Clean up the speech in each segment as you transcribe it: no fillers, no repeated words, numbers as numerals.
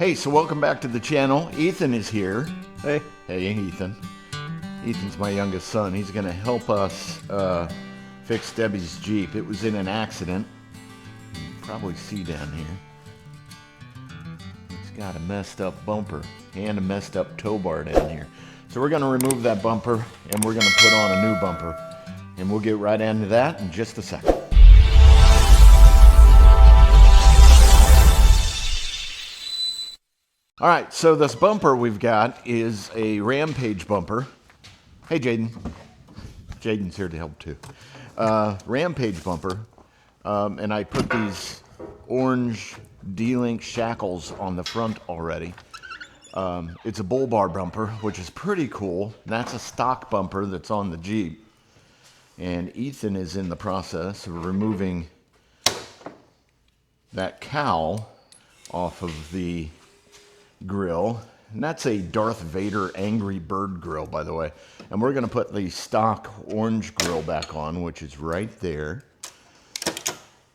Hey, so welcome back to the channel. Ethan is here. Hey. Hey, Ethan. Ethan's my youngest son. He's going to help us fix Debbie's Jeep. It was in an accident. You can probably see down here. It's got a messed up bumper and a messed up tow bar down here. So we're going to remove that bumper and we're going to put on a new bumper. And we'll get right into that in just a second. All right, so this bumper we've got is a Rampage bumper. Hey, Jaden. Jaden's here to help too. Rampage bumper, and I put these orange D-link shackles on the front already. It's a bull bar bumper, which is pretty cool. That's a stock bumper that's on the Jeep. And Ethan is in the process of removing that cowl off of the grill, and that's a Darth Vader Angry Bird grill, by the way. And we're going to put the stock orange grill back on, which is right there.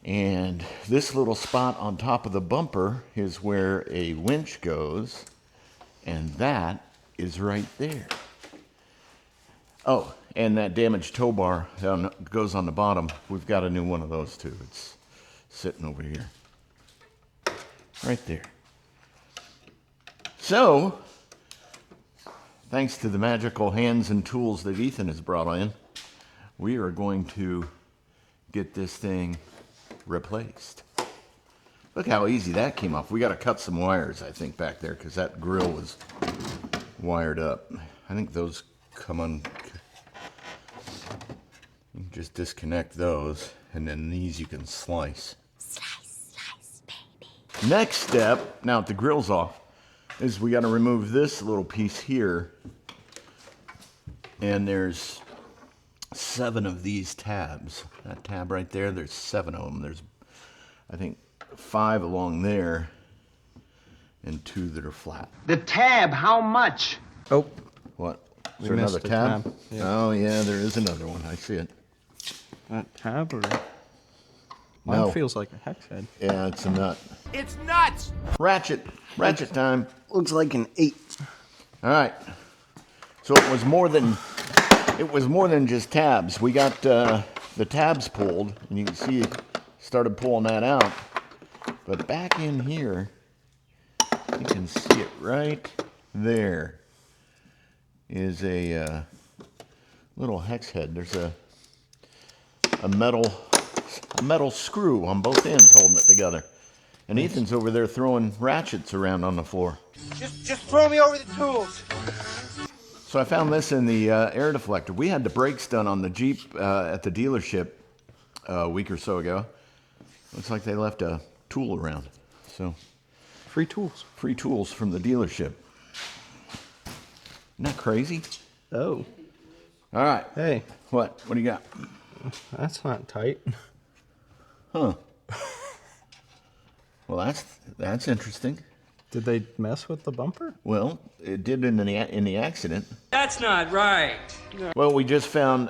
And this little spot on top of the bumper is where a winch goes, and that is right there. Oh, and that damaged tow bar goes on the bottom. We've got a new one of those too. It's sitting over here, right there. So, thanks to the magical hands and tools that Ethan has brought in, we are going to get this thing replaced. Look how easy that came off. We got to cut some wires, I think, back there, because that grill was wired up. I think those come on. You can just disconnect those, and then these you can slice. Slice, slice, baby. Next step, now that the grill's off, is we got to remove this little piece here, and there's 7 of these tabs. That tab right there, there's 7 of them. There's, I think, 5 along there and 2 that are flat. The tab, how much? Oh, What? Is We there missed another a tab? tab, yeah. Oh yeah, there is another one. I see it. that tab or mine No. feels like a hex head. Yeah, it's a nut. It's nuts! Ratchet time. Looks like an 8. All right. So it was more than just tabs. We got the tabs pulled, and you can see it started pulling that out. But back in here, you can see it right there. Is a little hex head. There's a metal screw on both ends holding it together. And Ethan's over there throwing ratchets around on the floor. Just throw me over the tools. So I found this in the air deflector. We had the brakes done on the Jeep at the dealership a week or so ago. Looks like they left a tool around. So Free tools. free tools from the dealership. Isn't that crazy? Oh. All right. Hey, What do you got? that's not tight. Huh. Well, that's interesting. Did they mess with the bumper? Well, it did in the accident. That's not right. Well, we just found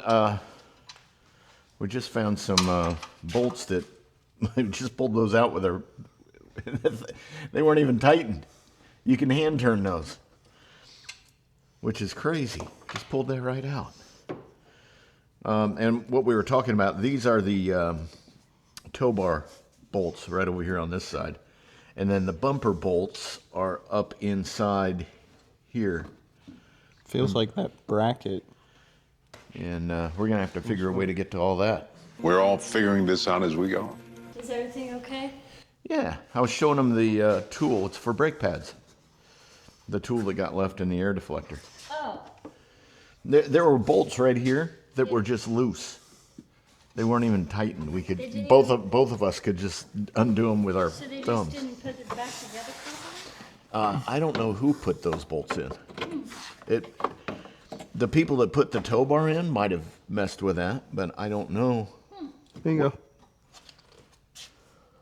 some bolts that we just pulled those out with our. They weren't even tightened. You can hand turn those, which is crazy. Just pulled that right out. And what we were talking about, these are the tow bar bolts right over here on this side. And then the bumper bolts are up inside here. Feels like that bracket. And we're going to have to figure a way to get to all that. We're all figuring this out as we go. Is everything okay? Yeah, I was showing them the tool. It's for brake pads. The tool that got left in the air deflector. Oh, There were bolts right here that were just loose. They weren't even tightened. We could They didn't both of us could just undo them with our so they thumbs. just didn't put it back together properly? I don't know who put those bolts in. The people that put the tow bar in might have messed with that, but I don't know. There you go.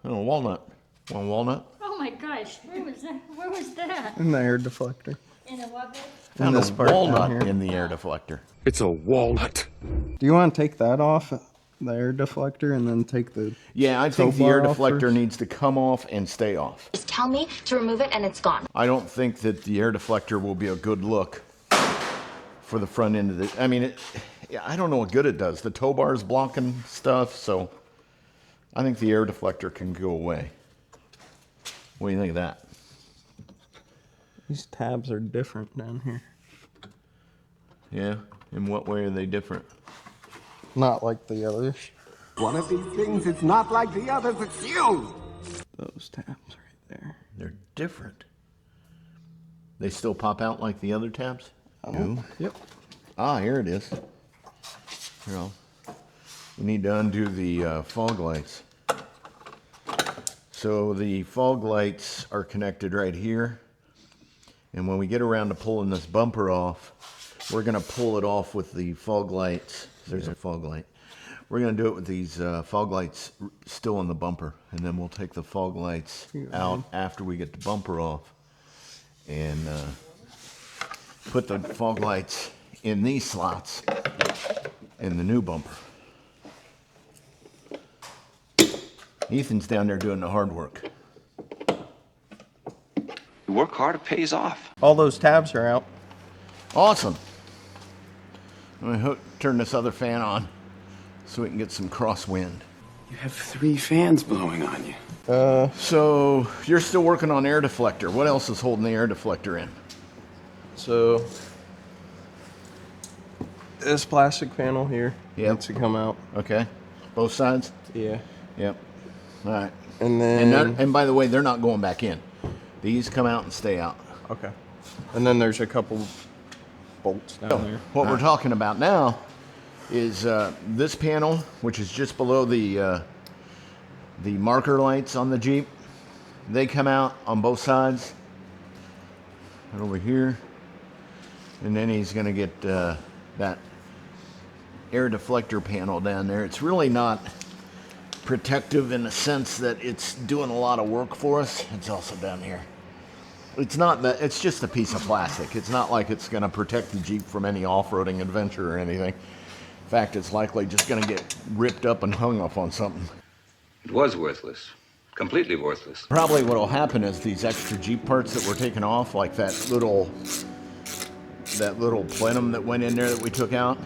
Oh, walnut. Want walnut? Oh my gosh, where was that? Where was that? In the air deflector. In a what? Found this a part down walnut here. in the air deflector. It's a walnut. Do you want to take that off the air deflector and then take the Yeah, I think tow the air bar off deflector first? needs to come off and stay off. Just tell me to remove it and it's gone. I don't think that the air deflector will be a good look for the front end of the. I mean, yeah, I don't know what good it does. The tow bar is blocking stuff, so I think the air deflector can go away. What do you think of that? These tabs are different down here. Yeah? In what way are they different? Not like the others. One of these things is not like the others, it's you! Those tabs right there. They're different. They still pop out like the other tabs? No. Yep. Ah, here it is. Here, we need to undo the fog lights. So the fog lights are connected right here. And when we get around to pulling this bumper off, we're going to pull it off with the fog lights. There's a fog light. We're going to do it with these fog lights still in the bumper. And then we'll take the fog lights out after we get the bumper off. And put the fog lights in these slots in the new bumper. Ethan's down there doing the hard work. You work hard, it pays off. All those tabs are out. Awesome. I'm going to turn this other fan on so we can get some crosswind. You have 3 fans blowing on you. So you're still working on air deflector. What else is holding the air deflector in? So this plastic panel here needs to come out. Okay. Both sides? Yeah. Yep. All right. And then And by the way, they're not going back in. These come out and stay out. okay. And then there's a couple bolts down there. What we're talking about now is this panel, which is just below the marker lights on the Jeep. They come out on both sides. And over here. And then he's going to get that air deflector panel down there. It's really not protective in the sense that it's doing a lot of work for us. It's also down here. It's not that, it's just a piece of plastic. It's not like it's going to protect the Jeep from any off-roading adventure or anything. In fact, it's likely just going to get ripped up and hung up on something. It was worthless. Completely worthless. Probably what will happen is these extra Jeep parts that we're taking off, like that little plenum that went in there that we took out,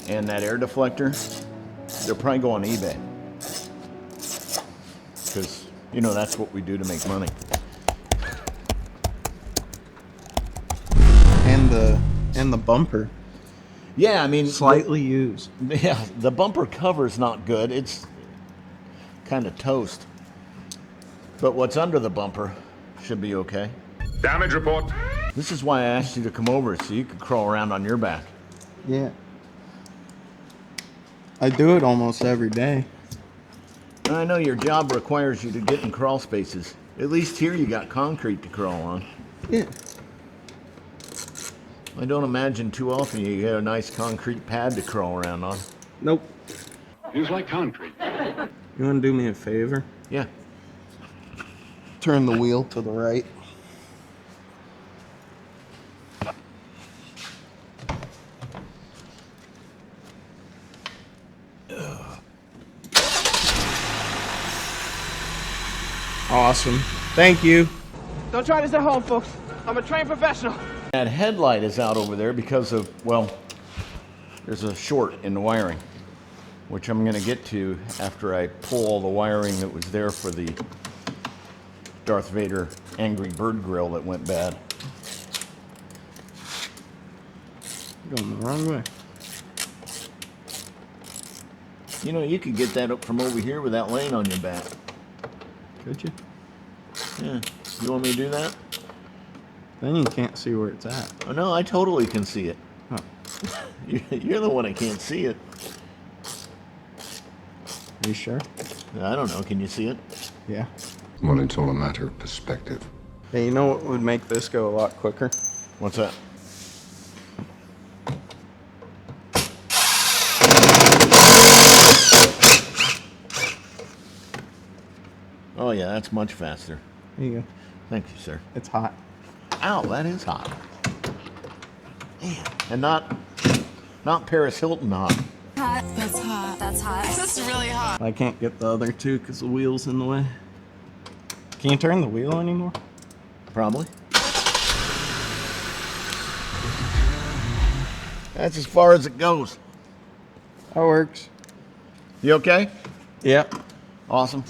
and that air deflector, they'll probably go on eBay. Because, you know, that's what we do to make money. And the bumper. Yeah, I mean... Slightly used. Yeah, the bumper cover's not good. It's kind of toast. But what's under the bumper should be okay. Damage report. This is why I asked you to come over, so you could crawl around on your back. Yeah. I do it almost every day. I know your job requires you to get in crawl spaces. At least here you got concrete to crawl on. Yeah. I don't imagine too often you get a nice concrete pad to crawl around on. Nope. Feels like concrete. You want to do me a favor? Yeah. Turn the wheel to the right. Awesome. Thank you. Don't try this at home, folks. I'm a trained professional. That headlight is out over there because of, well, there's a short in the wiring, which I'm going to get to after I pull all the wiring that was there for the Darth Vader Angry Bird grill that went bad. Going the wrong way. You know, you could get that up from over here without laying on your back. Could you? Yeah. You want me to do that? Then you can't see where it's at. Oh, no, I totally can see it. Huh. You're the one that can't see it. Are you sure? I don't know. Can you see it? Yeah. Well, it's all a matter of perspective. Hey, you know what would make this go a lot quicker? What's that? Oh, yeah, that's much faster. There you go. Thank you, sir. It's hot. Ow, that is hot. Man. And not Paris Hilton hot. Hot. That's hot. That's hot. That's really hot. I can't get the other two because the wheel's in the way. Can you turn the wheel anymore? Probably. That's as far as it goes. That works. You okay? Yeah. Awesome.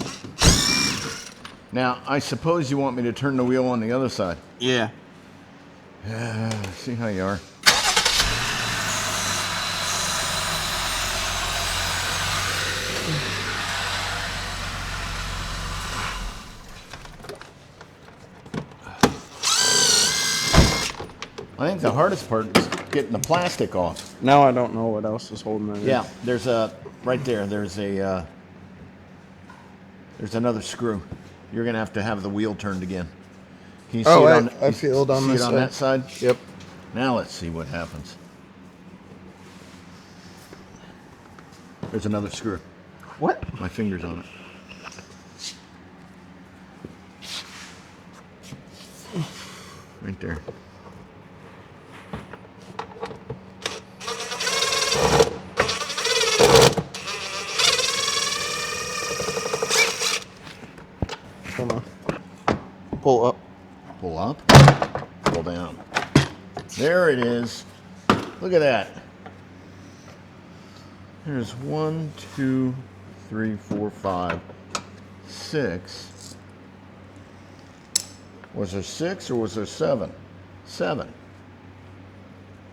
Now, I suppose you want me to turn the wheel on the other side. Yeah. See how you are. I think the hardest part is getting the plastic off. Now I don't know what else is holding it. Yeah, there's a, right there, there's another screw. You're going to have the wheel turned again. Can you see it on, I feel it on see this it on side. that side? Yep. Now let's see what happens. There's another screw. What? My finger's on it. Right there. Come on. Pull up. Pull up. Pull down. There it is. Look at that. There's 1, 2, 3, 4, 5, 6. Was there 6 or was there 7? 7.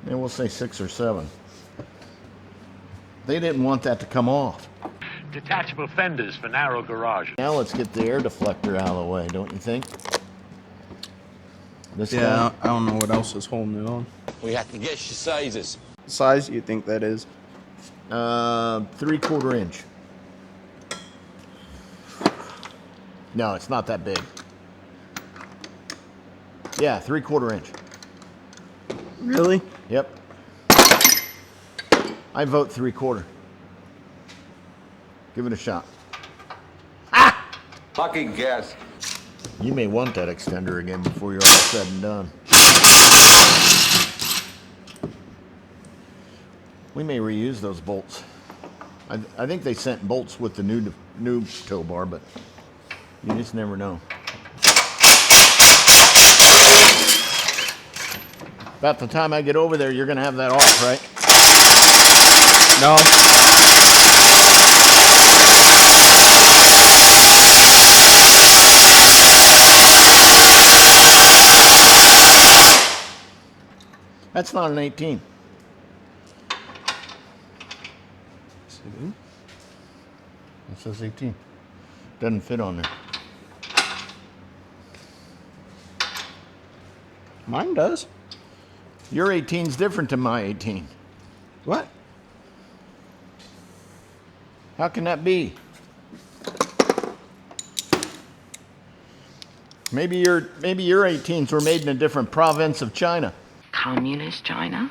And we'll say 6 or 7. They didn't want that to come off. Detachable fenders for narrow garages. Now let's get the air deflector out of the way, don't you think? This Yeah, guy? I don't know what else is holding it on. We have to guess your sizes. What size do you think that is? 3/4 inch. No, it's not that big. Yeah, 3/4 inch. Really? Yep. I vote 3/4. Give it a shot. Lucky guess. You may want that extender again before you're all said and done. We may reuse those bolts. I think they sent bolts with the new tow bar, but you just never know. About the time I get over there, you're going to have that off, right? No. That's not an 18. It says 18. Doesn't fit on there. Mine does. Your 18's different than my 18. What? How can that be? Maybe your 18s were made in a different province of China. Communist China?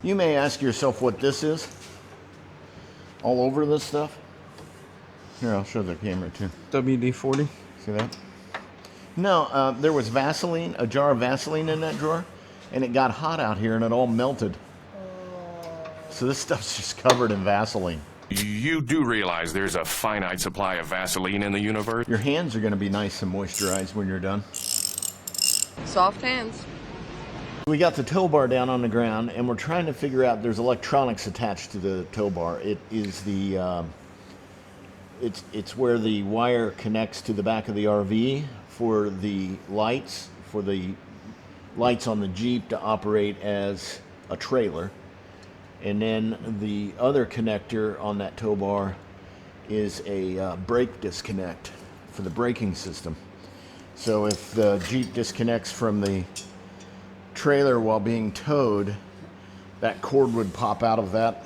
You may ask yourself what this is. All over this stuff. Here, I'll show the camera too. WD-40. See that? No, there was Vaseline, a jar of Vaseline in that drawer, and it got hot out here and it all melted. So this stuff's just covered in Vaseline. You do realize there's a finite supply of Vaseline in the universe? Your hands are going to be nice and moisturized when you're done. Soft hands. We got the tow bar down on the ground, and we're trying to figure out, there's electronics attached to the tow bar. It is the, it's where the wire connects to the back of the RV for the lights on the Jeep to operate as a trailer. And then the other connector on that tow bar is a brake disconnect for the braking system. So if the Jeep disconnects from the trailer while being towed, that cord would pop out of that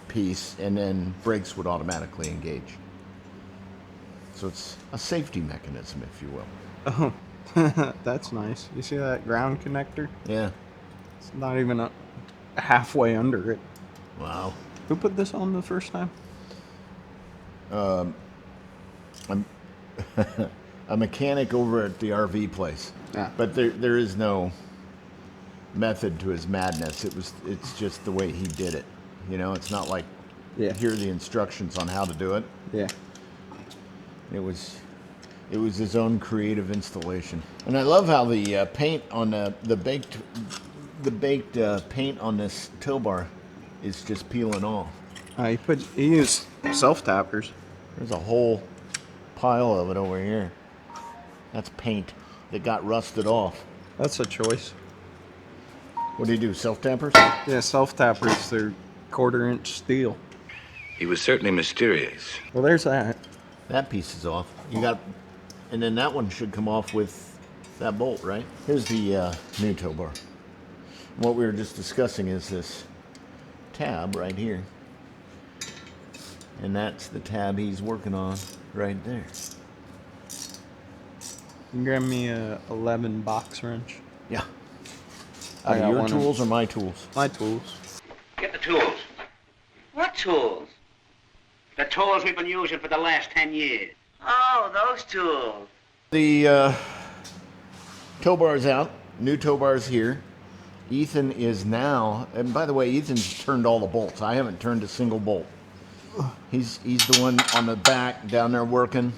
piece and then brakes would automatically engage. So it's a safety mechanism, if you will. Oh, that's nice. You see that ground connector? Yeah. It's not even halfway under it. Wow. Who put this on the first time? A mechanic over at the RV place. Yeah. But there is no method to his madness. It's just the way he did it. You know, it's not like Yeah. hear the instructions on how to do it. Yeah. It was his own creative installation. And I love how the paint on the baked paint on this tow bar is just peeling off. He used self-tappers. There's a whole pile of it over here. That's paint that got rusted off. That's a choice. What do you do, self-tappers? Yeah, self-tappers. They're 1/4 inch steel. He was certainly mysterious. Well, there's that. That piece is off. You got, and then that one should come off with that bolt, right? Here's the new tow bar. What we were just discussing is this tab right here. And that's the tab he's working on right there. You can grab me a 11 box wrench. Yeah. I got your one tools or my tools? My tools. Get the tools. What tools? The tools we've been using for the last 10 years. Oh, those tools. The tow bar's out. New tow bar's here. Ethan is now, and by the way, Ethan's turned all the bolts. I haven't turned a single bolt. He's the one on the back down there working.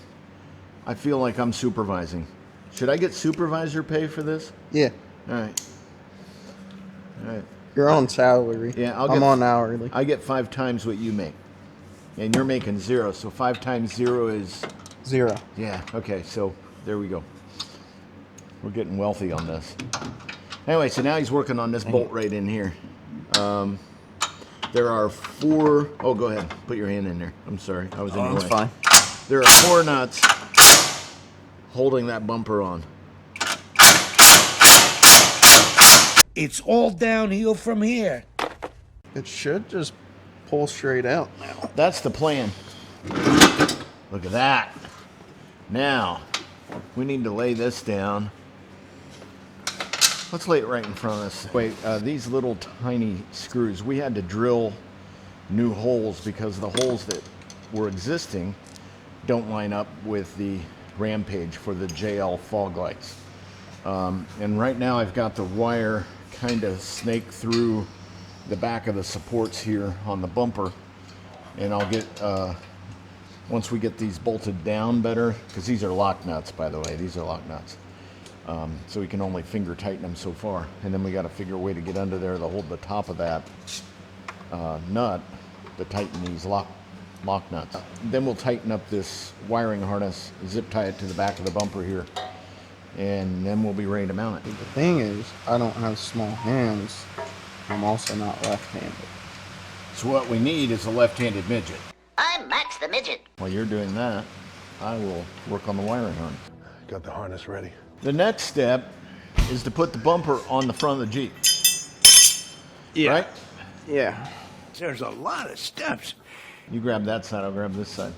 I feel like I'm supervising. Should I get supervisor pay for this? Yeah. All right. All right. You're on salary. Yeah, I'm on hourly. I get 5 times what you make. And you're making 0, so 5 times 0 is... 0. Yeah, okay, so there we go. We're getting wealthy on this. Anyway, so now he's working on this bolt right in here. There are 4... Oh, go ahead. Put your hand in there. I'm sorry. I was in your way. That's fine. There are 4 nuts holding that bumper on. It's all downhill from here. It should just pull straight out now. That's the plan. Look at that. Now, we need to lay this down. Let's lay it right in front of us. Wait, these little tiny screws, we had to drill new holes because the holes that were existing don't line up with the Rampage for the JL fog lights. And right now I've got the wire kind of snaked through the back of the supports here on the bumper. And I'll get, once we get these bolted down better, because these are lock nuts, by the way, these are lock nuts. So we can only finger tighten them so far. And then we got to figure a way to get under there to hold the top of that nut to tighten these lock nuts. Then we'll tighten up this wiring harness, zip tie it to the back of the bumper here, and then we'll be ready to mount it. The thing is, I don't have small hands. I'm also not left-handed. So what we need is a left-handed midget. I'm Max the Midget. While you're doing that, I will work on the wiring harness. Got the harness ready. The next step is to put the bumper on the front of the Jeep. Yeah. Right? Yeah. There's a lot of steps. You grab that side, I'll grab this side.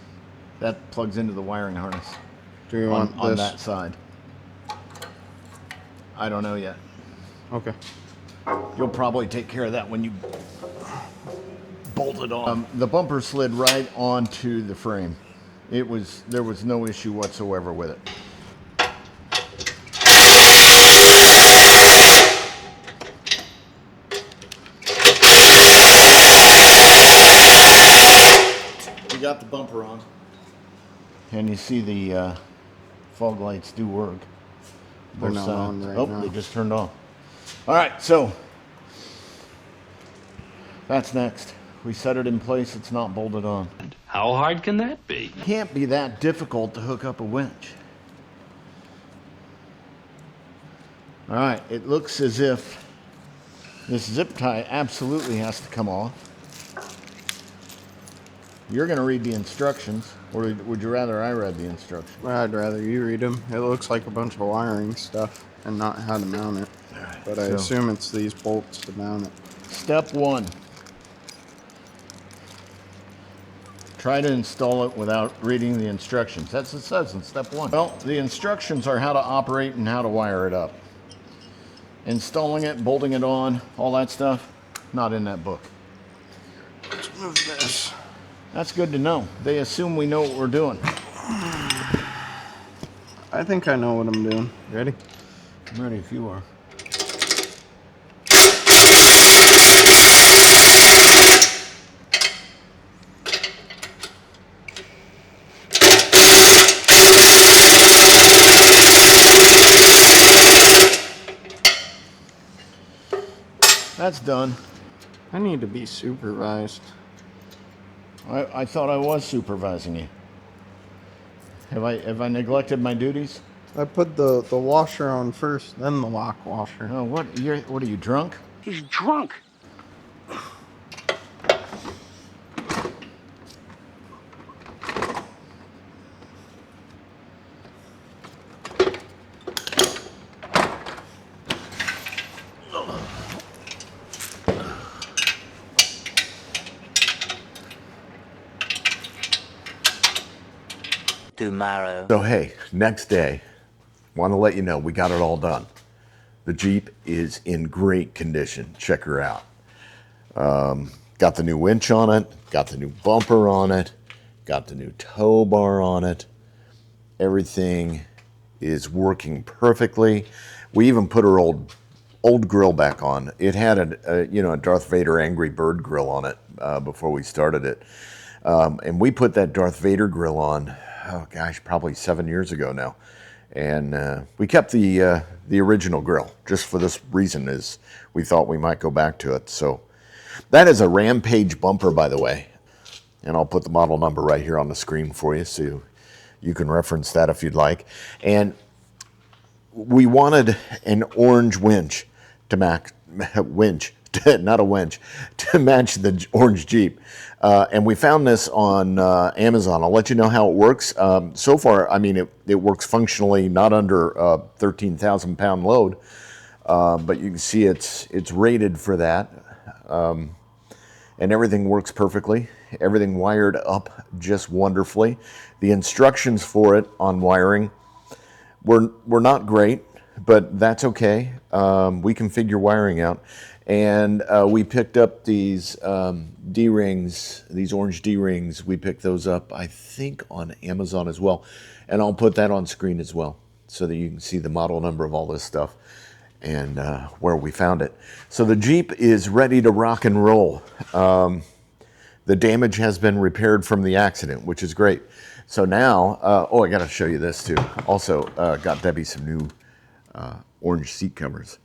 That plugs into the wiring harness. Do you want on this? that side? I don't know yet. Okay. You'll probably take care of that when you bolt it on. The bumper slid right onto the frame. There was no issue whatsoever with it. We got the bumper on. And you see the fog lights do work. They're not on right now. They just turned on. All right, so that's next. We set it in place. It's not bolted on. How hard can that be? Can't be that difficult to hook up a winch. All right, it looks as if this zip tie absolutely has to come off. You're going to read the instructions, or would you rather I read the instructions? I'd rather you read them. It looks like a bunch of wiring stuff and not how to mount it. But I assume it's these bolts to mount it. Step 1. Try to install it without reading the instructions. That's what it says in step 1. Well, the instructions are how to operate and how to wire it up. Installing it, bolting it on, all that stuff, not in that book. Let's move this. That's good to know. They assume we know what we're doing. I think I know what I'm doing. Ready? I'm ready if you are. That's done. I need to be supervised. I thought I was supervising you. Have I neglected my duties? I put the washer on first, then the lock washer. Oh, what are you, drunk? He's drunk. Tomorrow. So hey, next day, want to let you know we got it all done. The Jeep is in great condition. Check her out. Got the new winch on it, got the new bumper on it, got the new tow bar on it. Everything is working perfectly. We even put her old grill back on. It had a Darth Vader Angry Bird grill on it before we started it. And we put that Darth Vader grill on, oh gosh, probably 7 years ago now. And we kept the original grill just for this reason, is we thought we might go back to it. So that is a Rampage bumper, by the way. And I'll put the model number right here on the screen for you so you can reference that if you'd like. And we wanted an orange winch to match, not a winch, to match the orange Jeep. And we found this on Amazon. I'll let you know how it works. So far, I mean, it works functionally, not under a 13,000 pound load, but you can see it's rated for that. And everything works perfectly. Everything wired up just wonderfully. The instructions for it on wiring were not great, but that's okay. We can figure wiring out. And we picked up these D-rings, these orange D-rings. We picked those up, I think, on Amazon as well. And I'll put that on screen as well so that you can see the model number of all this stuff and where we found it. So the Jeep is ready to rock and roll. The damage has been repaired from the accident, which is great. So now, I got to show you this too. Also, got Debbie some new orange seat covers,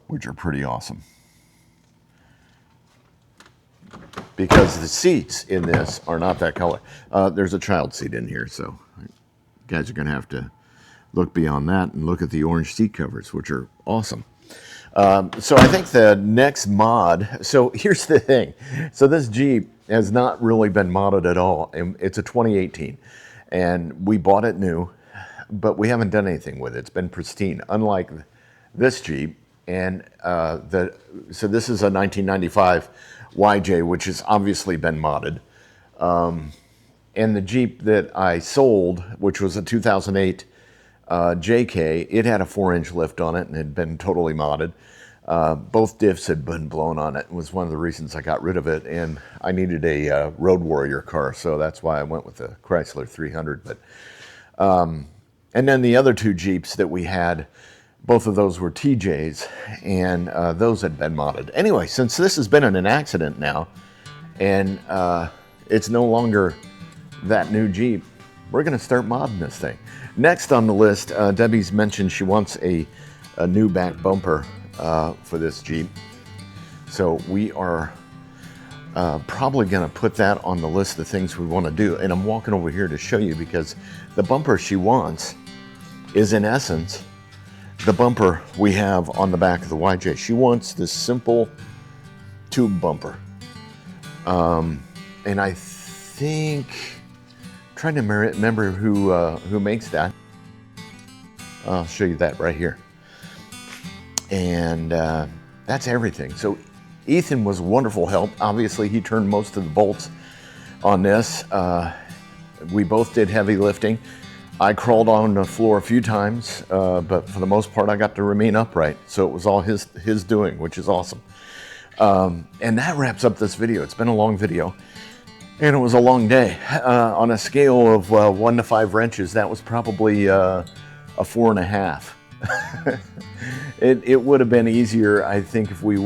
which are pretty awesome. Because the seats in this are not that color. There's a child seat in here, so you guys are going to have to look beyond that and look at the orange seat covers, which are awesome. So I think the next mod, so here's the thing. So this Jeep has not really been modded at all. And it's a 2018, and we bought it new, but we haven't done anything with it. It's been pristine, unlike this Jeep. And so this is a 1995 YJ, which has obviously been modded. And the Jeep that I sold, which was a 2008 JK, it had a 4-inch lift on it and had been totally modded. Both diffs had been blown on it. It was one of the reasons I got rid of it, and I needed a Road Warrior car, so that's why I went with the Chrysler 300. But and then the other two Jeeps that we had, both of those were TJs, and those had been modded. Anyway, since this has been in an accident now, and it's no longer that new Jeep, we're going to start modding this thing. Next on the list, Debbie's mentioned she wants a new back bumper for this Jeep. So we are probably going to put that on the list of things we want to do. And I'm walking over here to show you because the bumper she wants is, in essence, the bumper we have on the back of the YJ. She wants this simple tube bumper. And I think, trying to remember who makes that. I'll show you that right here. And that's everything. So Ethan was wonderful help. Obviously, he turned most of the bolts on this. We both did heavy lifting. I crawled on the floor a few times, but for the most part, I got to remain upright. So it was all his doing, which is awesome. And that wraps up this video. It's been a long video. And it was a long day. On a scale of 1 to 5 wrenches, that was probably a 4.5. It would have been easier, I think, if we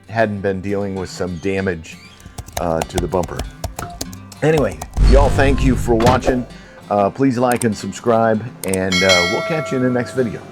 hadn't been dealing with some damage to the bumper. Anyway, y'all, thank you for watching. Please like and subscribe, and we'll catch you in the next video.